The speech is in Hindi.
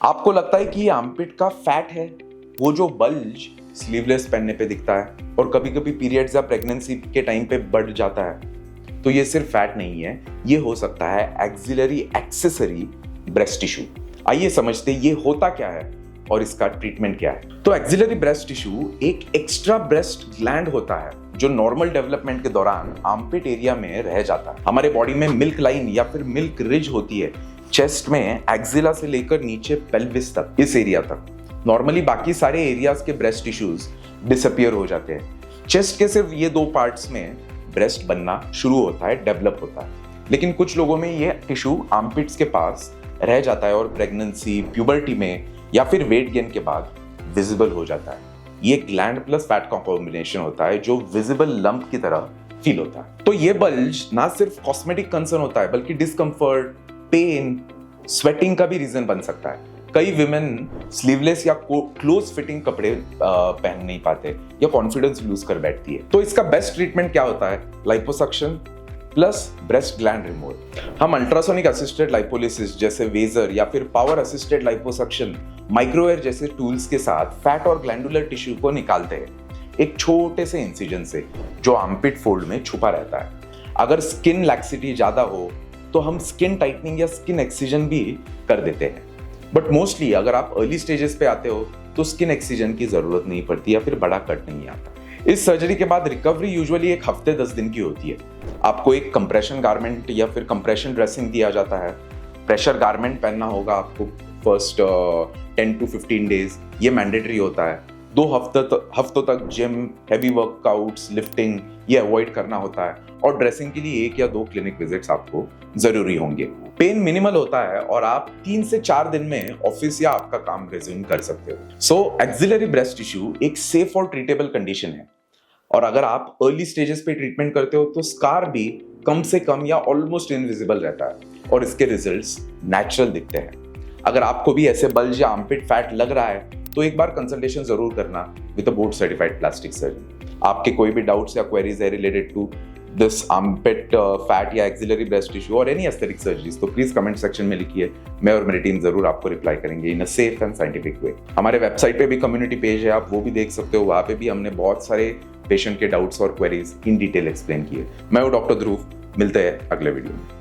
आपको लगता है कि ये आर्मपिट का फैट है, वो जो बल्ज स्लीवलेस पहनने पे दिखता है और कभी कभी पीरियड्स या प्रेगनेंसी के टाइम पे बढ़ जाता है, तो ये सिर्फ फैट नहीं है, ये हो सकता है एक्सिलरी एक्सेसरी ब्रेस्ट टिश्यू। आइए समझते ये होता क्या है और इसका ट्रीटमेंट क्या है। तो एक्सिलरी ब्रेस्ट टिश्यू एक एक्स्ट्रा ब्रेस्ट ग्लैंड होता है जो नॉर्मल डेवलपमेंट के दौरान आर्मपिट एरिया में रह जाता है। हमारे बॉडी में मिल्क लाइन या फिर मिल्क रिज होती है चेस्ट में, एक्सिला से लेकर नीचे पेल्विस तक, इस एरिया तक। नॉर्मली बाकी सारे एरियाज के ब्रेस्ट टिश्यूज डिसअपियर हो जाते हैं। चेस्ट के सिर्फ ये दो पार्ट्स में ब्रेस्ट बनना शुरू होता है, डेवलप होता है। लेकिन कुछ लोगों में ये टिश्यू आर्मपिट्स के पास रह जाता है और प्रेगनेंसी, प्यूबर्टी में या फिर वेट गेन के बाद विजिबल हो जाता है। ये ग्लैंड प्लस फैट का कॉम्बिनेशन होता है जो विजिबल लंप की तरह फील होता है। तो ये बल्ज ना सिर्फ कॉस्मेटिक कंसर्न होता है बल्कि डिस्कंफर्ट, पेन, स्वेटिंग का भी रीजन बन सकता है। कई विमेन स्लीवलेस या क्लोज फिटिंग कपड़े पहन नहीं पाते या कॉन्फिडेंस लूज कर बैठती है। तो इसका बेस्ट ट्रीटमेंट क्या होता है? Liposuction plus breast gland removal. हम अल्ट्रासोनिक असिस्टेड लाइपोलिसिस जैसे वेजर या फिर पावर असिस्टेड लाइपोसक्शन, माइक्रोवेव जैसे टूल्स के साथ फैट और ग्लैंडुलर टिश्यू को निकालते हैं एक छोटे से इंसिजन से जो आर्मपिट फोल्ड में छुपा रहता है। अगर स्किन लैक्सिटी ज्यादा हो तो हम स्किन टाइटनिंग या स्किन एक्सिजन भी कर देते हैं। बट मोस्टली अगर आप अर्ली स्टेजेस पे आते हो तो स्किन एक्सिजन की जरूरत नहीं पड़ती या फिर बड़ा कट नहीं आता। इस सर्जरी के बाद रिकवरी यूजुअली एक हफ्ते 10 दिन की होती है। आपको एक कंप्रेशन गारमेंट या फिर कंप्रेशन ड्रेसिंग दिया जाता है। प्रेशर गारमेंट पहनना होगा आपको फर्स्ट 10 to 15 डेज, ये मैंडेटरी होता है। 2 हफ्तों तक जिम, हैवी वर्कआउट्स, लिफ्टिंग ये अवॉइड करना होता है और ड्रेसिंग के लिए 1 या 2 क्लिनिक विजिट्स आपको जरूरी होंगे। पेन मिनिमल होता है और आप 3 से 4 दिन में ऑफिस या आपका काम रिज्यूम कर सकते हो। सो एक्सिलरी ब्रेस्ट टिश्यू एक सेफ और ट्रीटेबल कंडीशन है और अगर आप अर्ली स्टेजेस पे ट्रीटमेंट करते हो तो स्कार भी कम से कम या ऑलमोस्ट इनविजिबल रहता है और इसके रिजल्ट्स नेचुरल दिखते हैं। अगर आपको भी ऐसे बल्ज या आर्मपिट फैट लग रहा है तो एक बार कंसल्टेशन जरूर करना with a board certified plastic surgeon. आपके कोई भी डाउट्स या क्वेरीज है related to this armpit fat या एक्सिलरी ब्रेस्ट टिश्यू और एनी एस्थेटिक सर्जरीज तो प्लीज कमेंट सेक्शन में लिखिए, मैं और मेरी टीम जरूर आपको रिप्लाई करेंगे in a safe and scientific way. हमारे वेबसाइट पे भी कम्युनिटी पेज है, आप वो भी देख सकते हो। वहां पे भी हमने बहुत सारे पेशेंट के डाउट्स और क्वेरीज इन डिटेल एक्सप्लेन किए। मैं हूं डॉक्टर ध्रुव, मिलते हैं अगले वीडियो में।